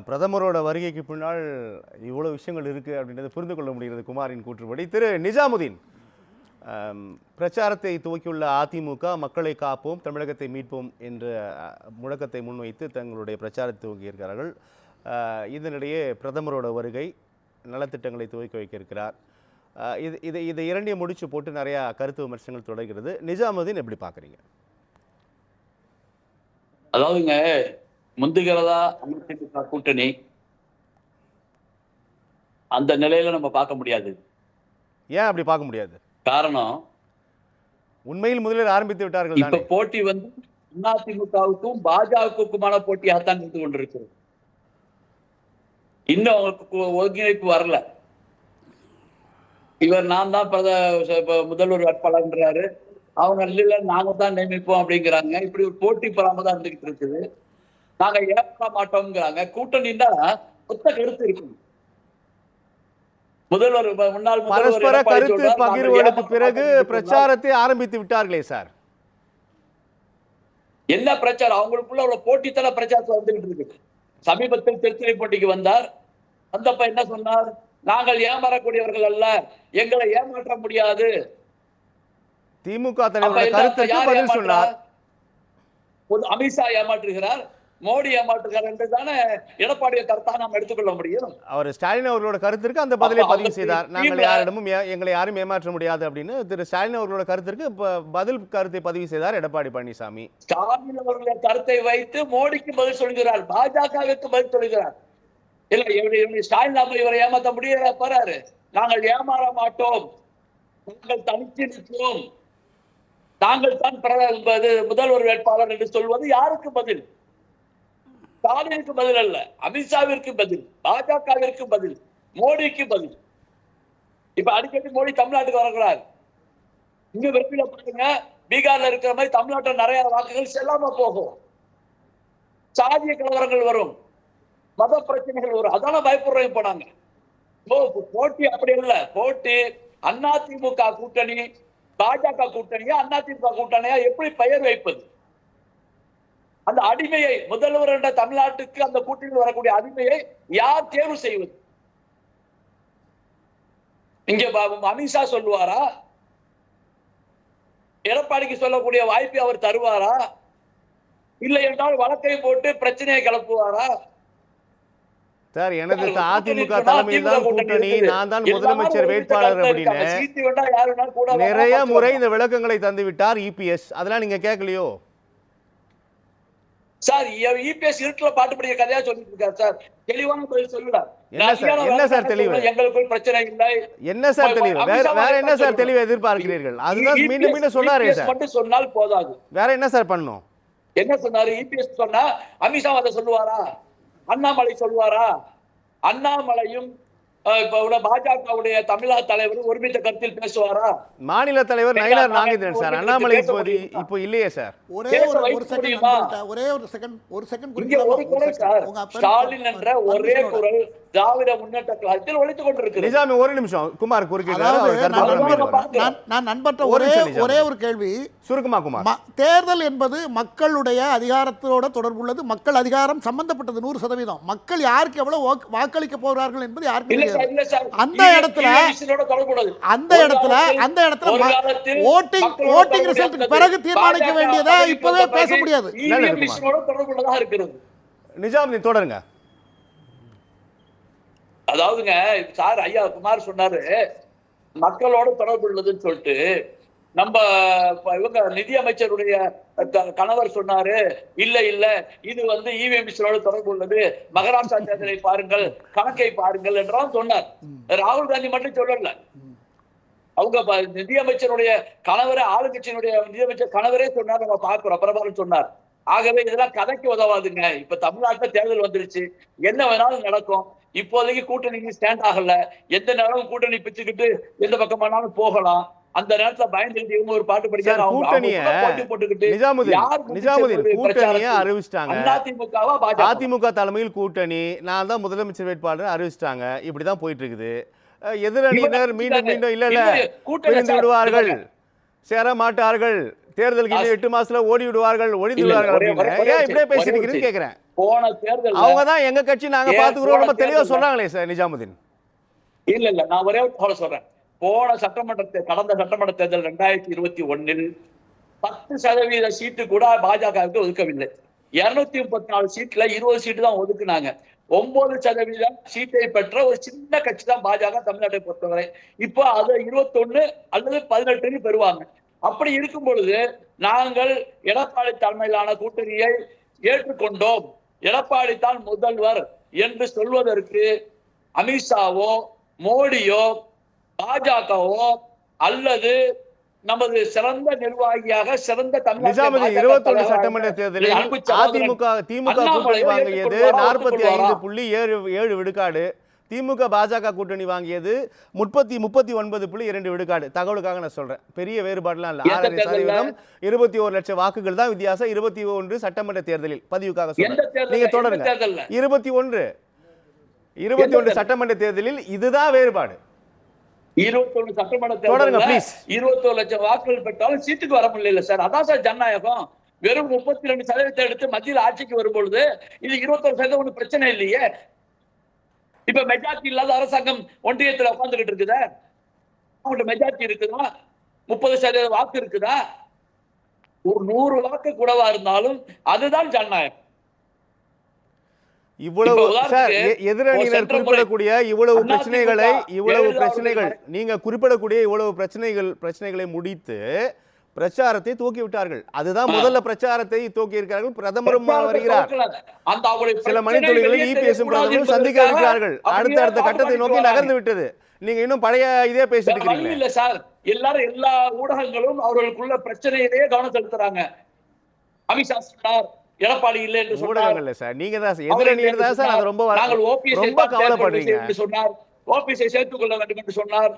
பிரதமரோட வருகைக்கு பின்னால் இவ்வளோ விஷயங்கள் இருக்குது அப்படின்றத புரிந்து கொள்ள முடிகிறது குமாரின் கூற்றுப்படி. திரு நிஜாமுதீன், பிரச்சாரத்தை துவக்கியுள்ள அதிமுக மக்களை காப்போம் தமிழகத்தை மீட்போம் என்ற முழக்கத்தை முன்வைத்து தங்களுடைய பிரச்சாரத்தை துவங்கியிருக்கிறார்கள். இதனிடையே பிரதமரோட வருகை, நலத்திட்டங்களை துவக்கி வைக்க இருக்கிறார். இதை இரண்டையும் முடிச்சு போட்டு நிறையா கருத்து விமர்சனங்கள் தொடர்கிறது. நிஜாமுதீன் எப்படி பார்க்குறீங்க? அதாவதுங்க, முந்துகிறதா அதிமுக கூட்டணி அந்த நிலையில நம்ம பார்க்க முடியாது. ஏன் அப்படி பார்க்க முடியாது? காரணம், உண்மையில் முதலில் ஆரம்பித்து விட்டார்கள். இப்ப போட்டி வந்து அதிமுகவுக்கும் பாஜகவுக்குமான போட்டியாகத்தான் இருந்து கொண்டிருக்கிறது. இன்னும் அவங்களுக்கு ஒருங்கிணைப்பு வரல. இவர் நான் தான் முதல்வர் வேட்பாளர்ன்றாரு, அவங்க இல்ல நாங்க தான் நியமிப்போம் அப்படிங்கிறாங்க. இப்படி ஒரு போட்டி பராமதான் இருந்துகிட்டு இருக்குது. நாங்க ஏற்க மாட்டோம்ங்கிறாங்க. கூட்டணின்னா ஒத்த கருத்து இருக்கு. முதல்வர் முன்னாள் பரஸ்பர கருத்து பகிர்வுகளுக்கு பிறகு பிரச்சாரத்தை ஆரம்பித்து விட்டார்களே சார். என்ன பிரச்சாரம்? அவங்களுக்குள்ள ஒரு போட்டித்தன பிரச்சாரத்தை வந்துகிட்டு இருக்கு. சமீபத்தில் திருத்துறைப்பட்டிக்கு வந்தார். வந்தப்ப என்ன சொன்னார்? நாங்கள் ஏமாறக்கூடியவர்கள் அல்ல, எங்களை ஏமாற்ற முடியாது. திமுக தலைவர் கருத்துக்கு பதில் சொன்னார். அமித்ஷா ஏமாற்றுகிறார், மோடி ஏமாற்றுகிறார் என்றுதானே எடப்பாடியை கருத்தா நாம் எடுத்துக்கொள்ள முடியும். அவர் ஸ்டாலின் அவர்களோட கருத்திற்கு அந்த பதிலை பதிவு செய்தார். நாங்கள் யாரிடமும் எங்களை யாரும் ஏமாற்ற முடியாது அப்படின்னு திரு ஸ்டாலின் அவர்களோட கருத்திற்கு பதில் கருத்தை பதிவு செய்தார் எடப்பாடி பழனிசாமி. ஸ்டாலின் அவர்களுடைய கருத்தை வைத்து மோடிக்கு பதில் சொல்கிறார், பாஜகவுக்கு பதில் சொல்கிறார். இல்ல ஸ்டாலின் இவரை ஏமாற்ற முடியல பாரு. நாங்கள் ஏமாற மாட்டோம், நாங்கள் தனித்து நிற்போம், நாங்கள் தான் முதல்வர் வேட்பாளர் என்று சொல்வது யாருக்கு பதில்? ஸ்டாலினுக்கு பதில் அல்ல, அமித்ஷாவிற்கு பதில், பாஜகவிற்கு பதில், மோடிக்கு பதில். இப்ப அடிக்கடி மோடி தமிழ்நாட்டுக்கு வருகிறார். இங்க வெற்றில பாருங்க, பீகார்ல இருக்கிற மாதிரி தமிழ்நாட்டில் நிறைய வாக்குகள் செல்லாம போகும். சாதிய கலவரங்கள் வரும், மத பிரச்சனைகள் வரும். அதான பயப்படுறோம் போனாங்க. போட்டி அப்படி இல்ல. போட்டி அதிமுக கூட்டணி பாஜக கூட்டணியா அதிமுக கூட்டணியா எப்படி பெயர் வைப்பது? அந்த அடிமையை, முதல்வர் என்ற தமிழ்நாட்டுக்கு அந்த கூட்டணியில் வரக்கூடிய அடிமையை யார் தேர்வு செய்வது? இங்க அமித்ஷா சொல்லுவாரா? எடப்பாடிக்கு சொல்லக்கூடிய வாய்ப்பை அவர் தருவாரா? இல்லை என்றால் வழக்கை போட்டு பிரச்சனையை கிளப்புவாரா? சார், எனது அதிமுக தலைமையில் தான் கூட்டணி, நான் தான் முதலமைச்சர் வேட்பாளர் அப்படின்னு நிறைய முறை இந்த விளக்கங்களை தந்து விட்டார் இபிஎஸ். அதெல்லாம் நீங்க கேட்கலையோ சார்? இபிஎஸ் இருட்டுல பாட்டு படிக்க கதையா சொல்லிட்டு இருக்காரு சார். தெளிவான பதில் சொல்லல. என்ன சார் தெளிவு? எங்களுக்குள் பிரச்சனை இல்லை. என்ன சார் தெளிவு? வேற என்ன சார் தெளிவு எதிர்பார்க்கிறீர்கள்? அதுதான் மீண்டும் மீண்டும் சொன்னாரே சார். மட்டும் சொன்னால் போதாது. வேற என்ன சார் பண்ணணும்? என்ன சொன்னாரு? இபிஎஸ் சொன்னா அமித்ஷா அதை சொல்லுவாரா? அண்ணாமலை சொல்லுவாரா? அண்ணாமலையும் பாஜகவுடைய தமிழக தலைவர் ஒருமித்த கருத்தில் பேசுவாரா? மாநில தலைவர் நயினார் நாகேந்திரன் சார். அண்ணாமலை இப்போ இல்லையே சார். ஸ்டாலின் என்ற ஒரே குரல் திராவிட முன்னேற்ற கழகத்தில் ஒலித்துக் கொண்டிருக்கிறது. நிஜாமி, ஒரு நிமிஷம். குமார் நான் நண்பற்ற ஒரே ஒரு கேள்வி சுருக்கமா. குமார், தேர்தல் என்பது மக்களுடைய அதிகாரத்தோட தொடர்புள்ளது. மக்கள் அதிகாரம் சம்பந்தப்பட்டது 100%. மக்கள் யாருக்கு எவ்வளவு வாக்களிக்க போகிறார்கள் என்பது யாருக்கு தெரியாது. அந்த இடத்துல ஓட்டிங் ரிசல்ட்டுக்கு பிறகு தீர்மானிக்க வேண்டியதை இப்பவே பேச முடியாது. நிஜாமுதீன் தொடருங்க. அதாவதுங்க சார், ஐயா குமார் சொன்னாரு மக்களோட தொடர்பு உள்ளதுன்னு சொல்லிட்டு. நம்ம இவங்க நிதி அமைச்சருடைய கணவர் சொன்னாரு, இல்ல இது வந்து இவிஎம் மிஷினோட தொடர்பு உள்ளது, மகாராஷ்டிரா தேர்தலை பாருங்கள், கணக்கை பாருங்கள் என்றாலும் சொன்னார். ராகுல் காந்தி மட்டும் சொல்லல, அவங்க நிதி அமைச்சருடைய கணவரே, ஆளுங்கட்சியினுடைய நிதி அமைச்சர் கணவரே சொன்னார். நம்ம பார்க்கிறோம், பிரபாகரன் சொன்னார். ஆகவே இதெல்லாம் கதைக்கு உதவாதுங்க. இப்ப தமிழ்நாட்டில் தேர்தல் வந்துருச்சு, என்ன வேணாலும் நடக்கும். இப்போதைக்கு கூட்டணி ஸ்டாண்ட் ஆகல. எந்த நேரமும் கூட்டணி பிச்சுக்கிட்டு எந்த பக்கமானாலும் போகலாம். அந்த நேரத்துல பயந்துட்டு இவங்க ஒரு பாட்டு படிச்சாங்க. அதிமுக தலைமையில் கூட்டணி, நான் தான் முதலமைச்சர் வேட்பாளர் அறிவிச்சிட்டாங்க. இப்படிதான் போயிட்டு இருக்குது. எதிரணியினர் மீண்டும் இல்ல பிரிந்து விடுவார்கள், சேர மாட்டார்கள், தேர்தலுக்கு 8 மாசத்துல ஓடி விடுவார்கள், ஒழிந்து விடுவார்கள் அப்படின்னு ஏன் இப்படியே பேசிருக்கிறேன்னு கேக்குறேன். போன தேர்தல் அவங்க தான் எங்க கட்சி நாங்க பாத்துக்கிறோம் ரொம்ப தெளிவா சொல்றாங்களே சார் நிஜாமுதீன். இல்ல நான் ஒரே ஒரு சொல்றேன். போன கடந்த சட்டமன்ற தேர்தல் 2021 10% சீட்டு கூட பாஜகவுக்கு ஒதுக்கவில்லை. 234 சீட்ல 20 சீட்டு தான் ஒதுக்குனாங்க. 9% சீட்டை பெற்ற ஒரு சின்ன கட்சி தான் பாஜக தமிழ்நாட்டை பொறுத்தவரை. இப்போ அதை 21 அல்லது 18 பெறுவாங்க. அப்படி இருக்கும் பொழுது நாங்கள் எடப்பாடி தலைமையிலான கூட்டணியை ஏற்றுக்கொண்டோம், எடப்பாடி தான் முதல்வர் என்று சொல்வதற்கு அமித்ஷாவோ மோடியோ பாஜகவோ அல்லது நமது சிறந்த நிர்வாகியாக சிறந்த நிஜாமுதீன் 21 சட்டமன்ற தேர்தலில் திமுக கூட்டணி வாங்கியது 45.7 விழுக்காடு, திமுக பாஜக கூட்டணி வாங்கியது 39.2 விழுக்காடு. தகவலுக்காக நான் சொல்றேன், பெரிய வேறுபாடுலாம் இல்ல. 6.5%, 21 லட்சம் வாக்குகள் தான் வித்தியாசம். 21 சட்டமன்ற தேர்தலில் பதிவுக்காக சொல்றேன். நீங்க தொடருங்க. 21 சட்டமன்ற தேர்தலில் இதுதான் வேறுபாடு. 21 சட்டமன்ற தேர்தலில் 21 லட்சம் வாக்குகள் பெற்றாலும் சீட்டுக்கு வர முடியல சார். அதான் சார் ஜனநாயகம். வெறும் 32% எடுத்து மத்தியில் ஆட்சிக்கு வரும்பொழுது இது 21% ஒன்றும் பிரச்சனை இல்லையே. இப்ப மெஜாரிட்டி இல்லாத அரசாங்கம் ஒன்றியத்தில் உட்கார்ந்துகிட்டு இருக்குதா? அவங்கள்ட்ட மெஜாரிட்டி இருக்குதா? 30% வாக்கு இருக்குதா? ஒரு 100 வாக்கு கூடவா இருந்தாலும் அதுதான் ஜனநாயகம். இவ்வளவு சார் எதிரணியினர் குறிப்பிடக்கூடிய இவ்வளவு பிரச்சனைகள் நீங்க குறிப்பிடக்கூடிய இவ்வளவு பிரச்சனைகளை முடித்து பிரச்சாரத்தை தூக்கி விட்டார்கள். அதுதான் முதல்ல பிரச்சாரத்தை தூக்கி இருக்கிறார்கள். பிரதமரும் வருகிறார். சில மணித்துளிகளில் இபிஎஸ் பிரதமரும் சந்திக்க இருக்கிறார்கள். அடுத்த கட்டத்தை நோக்கி நகர்ந்து விட்டது. நீங்க இன்னும் பழைய இதே பேசிட்டு இருக்கீங்க. இல்ல சார், எல்லா ஊடகங்களும் அவர்களுக்குள்ள பிரச்சனையிலேயே கவனம் செலுத்துறாங்க. அமித்ஷா சொன்னார், எடப்பாடி இல்லை என்று சொன்னார் சார். நீங்க தான் எதிரணியர் தான் சார். அது ரொம்ப கவலைப்படுறீங்க. சொன்னார் ஓபிஎஸ்ஐ சேர்த்துக் கொள்ள வேண்டும் என்று சொன்னார்.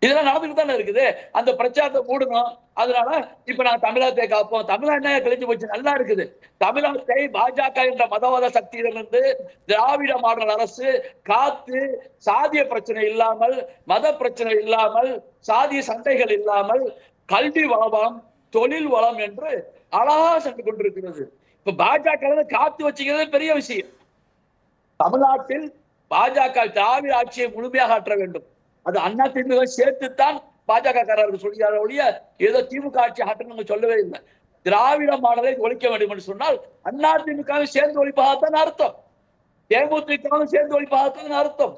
இதெல்லாம் நடந்துட்டு தானே இருக்குது. அந்த பிரச்சாரத்தை மூடணும். அதனால இப்ப நான் தமிழகத்தை காப்போம், தமிழ்நாடு கழிஞ்சு போச்சு, நல்லா இருக்குது. தமிழகத்தை பாஜக என்ற மதவாத சக்தியிலிருந்து திராவிட மாடல் அரசு காத்து சாதிய பிரச்சனை இல்லாமல், மத பிரச்சனை இல்லாமல், சாதிய சண்டைகள் இல்லாமல், கல்வி வளம், தொழில் வளம் என்று அழகா சென்று கொண்டிருக்கிறது. இப்ப பாஜக காத்து வச்சுக்கிறது பெரிய விஷயம். தமிழ்நாட்டில் பாஜக திராவிட ஆட்சியை முழுமையாக ஆற்ற வேண்டும். அது அதிமுக சேர்த்துத்தான் பாஜக காரர்கள் சொல்கிறார்கள் ஒழிய ஏதோ திமுக ஆட்சி ஆற்றணும் சொல்லவே இல்லை. திராவிட மாடலை ஒழிக்க வேண்டும் என்று சொன்னால் அதிமுக சேர்ந்து ஒழிப்பதாகத்தான் அர்த்தம், தேமுதிகவும் சேர்ந்து ஒழிப்பதாகத்தான் அர்த்தம்,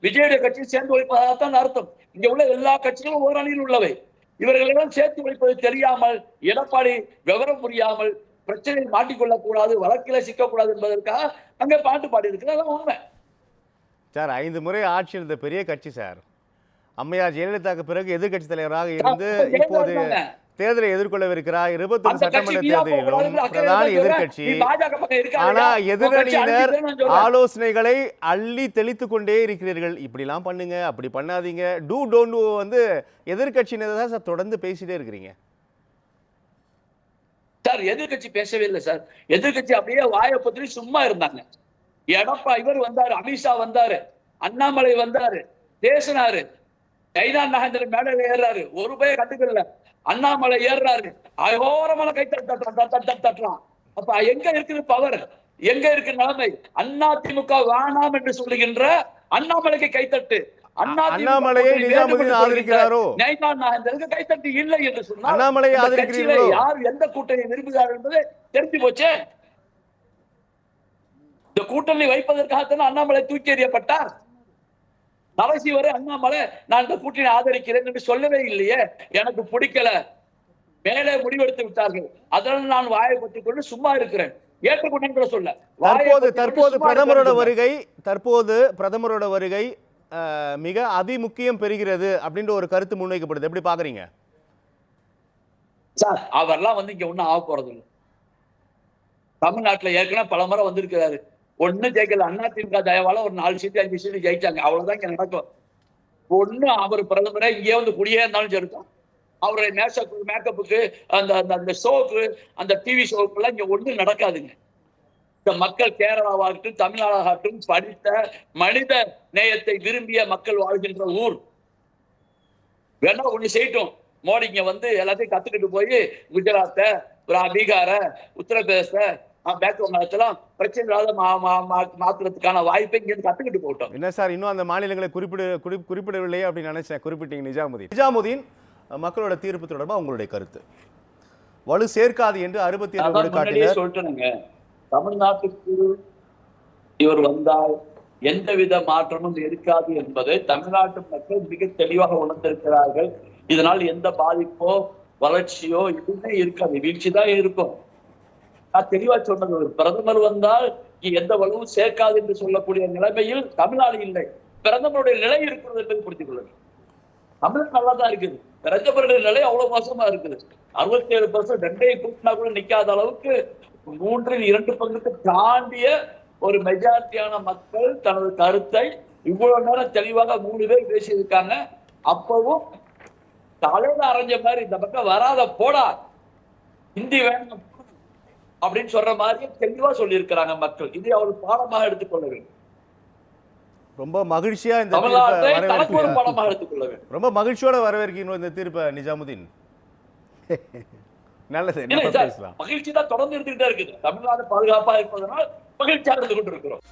விஜயுடைய கட்சியை சேர்ந்து ஒழிப்பதாகத்தான் அர்த்தம். இங்க உள்ள எல்லா கட்சிகளும் ஒரு அணியில் உள்ளவை. இவர்களிடம் சேர்த்து வைப்பது தெரியாமல், எடப்பாடி விவரம் புரியாமல், பிரச்சனையில் மாட்டிக்கொள்ளக் கூடாது, வழக்கில சிக்கக்கூடாது என்பதற்காக அங்கே பாட்டு பாடி இருக்கிறது உண்மை சார். 5 முறை ஆட்சி இருந்த பெரிய கட்சி சார். அம்மையார் ஜெயலலிதாவுக்கு பிறகு எதிர்கட்சி தலைவராக இருந்து இப்போது தேர்தலை எதிர்கொள்ளவிருக்கிறார். 21 சட்டமன்ற தேர்தலிலும் பிரதான எதிர்கட்சி. ஆனா எதிரணியினர் ஆலோசனைகளை அள்ளி தெளித்து கொண்டே இருக்கிறீர்கள். இப்படிலாம் பண்ணுங்க, அப்படி பண்ணாதீங்க, டூ டோன்ட் வந்து எதிர்கட்சியினர் தான் சார் தொடர்ந்து பேசிட்டே இருக்கிறீங்க சார். எதிர்கட்சி பேசவே இல்லை சார். எதிர்கட்சி அப்படியே வாயை பத்தி சும்மா இருந்தாங்க. எடப்பா இவர் வந்தாரு, அமித்ஷா வந்தாரு, அண்ணாமலை வந்தாரு, பேசினாரு, கைதான் நகேந்திரன் மேடையில ஏறாரு, ஒரு பேர் கண்டுக்கல. அண்ணாமலை ஏறாரு, அகோரமான கை தட்டுறான். அப்ப எங்க இருக்குது பவர், எங்க இருக்கு நிலைமை? அதிமுக வேணாம் என்று சொல்லுகின்ற அண்ணாமலைக்கு கைத்தட்டு, அண்ணாமலையை நிஜாமுதீன் ஆதரிக்கிறாரோ? நகேந்திரனுக்கு கைத்தட்டு இல்லை என்று சொன்னால் அண்ணாமலையை ஆதரிக்கிறீர்களோ? யார் எந்த கூட்டணி விரும்புகிறார் என்பது தெரிஞ்சு போச்சே. இந்த கூட்டணி வைப்பதற்காகத்தான் அண்ணாமலை தூக்கி எறியப்பட்டார். கடைசி வரை அண்ணாமலை நான் இந்த கூட்டணி ஆதரிக்கிறேன் என்று சொல்லவே இல்லையே. எனக்கு பிடிக்கல, மேலே முடிவெடுத்து விட்டார்கள், அதனால் நான் வாயை பற்றிக் கொண்டு சும்மா இருக்கிறேன். ஏற்றுக்கொண்டு சொல்ல தற்போது பிரதமரோட வருகை மிக அதிமுக்கியம் பெறுகிறது அப்படின்ற ஒரு கருத்து முன்வைக்கப்படுது. எப்படி பாக்குறீங்க சார்? அவர்லாம் இங்க ஒண்ணும் ஆக போறது இல்லை. தமிழ்நாட்டுல ஏற்கனவே பல முறை வந்திருக்கிறாரு, ஒண்ணு ஜெயிக்கல. அதிமுக தயவால ஒரு 4 சீட்டு 5 சீட்டு ஜெயிச்சாங்க, அவ்வளவுதான் இங்க நடக்கும். ஒண்ணு அவர் பிரதமரை இங்கே குடியே இருந்தாலும் சரிதான், அவருடைய மேக்கப்புக்கு அந்த ஷோக்கு, அந்த டிவி ஷோக்கு எல்லாம் இங்க ஒண்ணு நடக்காதுங்க. இந்த மக்கள் கேரளாவாகட்டும் தமிழ்நாடாகட்டும் படித்த மனித நேயத்தை விரும்பிய மக்கள் வாழ்கின்ற ஊர். வேணா ஒண்ணு செய்யட்டும், மோடி இங்க வந்து எல்லாத்தையும் கத்துக்கிட்டு போய் குஜராத்தை, பீகார, உத்தரப்பிரதேச, மேற்கு வங்காளத்தெல்லாம் பிரச்சனை இல்லாத மாத்துறதுக்கான வாய்ப்பை இங்க இருந்து கத்துக்கிட்டு போட்டோம். என்ன சார் இன்னும் அந்த மாநிலங்களை குறிப்பிடவில்லையே அப்படின்னு நினைச்சேன். குறிப்பிட்டீங்க. நிஜாமுதீன் மக்களோட தீர்ப்பு தொடர்பாக உங்களுடைய கருத்து. வலு சேர்க்காது என்று 67 விழுக்காட்டினர் சொல்லிட்டுங்க. தமிழ்நாட்டுக்கு இவர் வந்தால் எந்தவித மாற்றமும் இருக்காது என்பதை தமிழ்நாட்டு மக்கள் மிக தெளிவாக உணர்ந்திருக்கிறார்கள். இதனால் எந்த பாதிப்போ வளர்ச்சியோ எதுவுமே இருக்காது, வீழ்ச்சி தான் இருக்கும். நான் தெளிவா சொன்னது, ஒரு பிரதமர் வந்தால் எந்த வலுவும் சேர்க்காது என்று சொல்லக்கூடிய நிலைமையில் தமிழ்நாடு இல்லை. பிரதமருடைய நிலை இருக்கிறது என்பதை புரிந்து கொள்ளுங்க. தமிழ் நல்லா தான் இருக்குது, பிரதமருடைய நிலை அவ்வளவு மோசமா இருக்குது. 67% ரெண்டையும் கூட்டினா கூட நிக்காத அளவுக்கு 2/3 தாண்டிய ஒரு மெஜாரிட்டியான மக்கள் தனது கருத்தை இவ்வளவு நேரம் தெளிவாக 3 பேர் பேசியிருக்காங்க. அப்பவும் தலையில அரைஞ்ச மாதிரி இந்த பக்கம் வராத போடா, ஹிந்தி வேணும் அப்படின்னு சொல்ற மாதிரி தெளிவா சொல்லி இருக்கிறாங்க மக்கள். இதை அவர் பாடமாக எடுத்துக்கொள்ள வேண்டும். ரொம்ப மகிழ்ச்சியா இந்த பாடமாக எடுத்துக்கொள்ள வேண்டும். ரொம்ப மகிழ்ச்சியோட வரவேற்கிறோம் இந்த தீர்ப்பை நிஜாமுதீன். நல்லது. மகிழ்ச்சி தான் தொடர்ந்து இருந்துகிட்டே இருக்குது. தமிழ்நாடு பாதுகாப்பா இருப்பதனால் மகிழ்ச்சியாக இருந்து கொண்டிருக்கிறோம்.